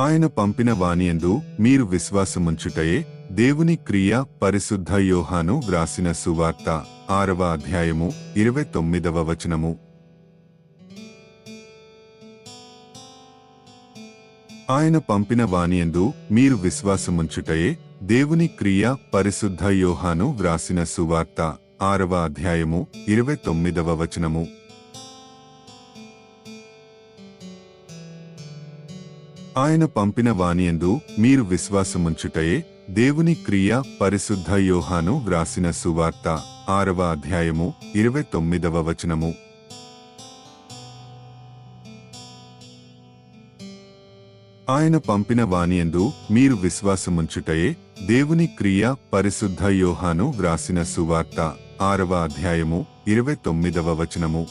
ఆయన పంపిన వానియందు మీరు విశ్వాసముంచుటయే దేవుని క్రియ. పరిశుద్ధ యోహాను వ్రాసిన సువార్త 6వ అధ్యాయము 29వ వచనము. ఆయన పంపిన వానియందు మీరు విశ్వాసముంచుటయే దేవుని క్రియ. పరిశుద్ధ యోహాను వ్రాసిన సువార్త 6వ అధ్యాయము 29వ వచనము. ఆయన పంపిన వానియందు మీరు విశ్వాసముంచుటయే దేవుని క్రియ. పరిశుద్ధ యోహాను వ్రాసిన సువార్త 6వ అధ్యాయము 29వ వచనము. ఆయన పంపిన వానియందు మీరు విశ్వాసముంచుటయే దేవుని క్రియ. పరిశుద్ధ యోహాను వ్రాసిన సువార్త 6వ అధ్యాయము 29వ వచనము.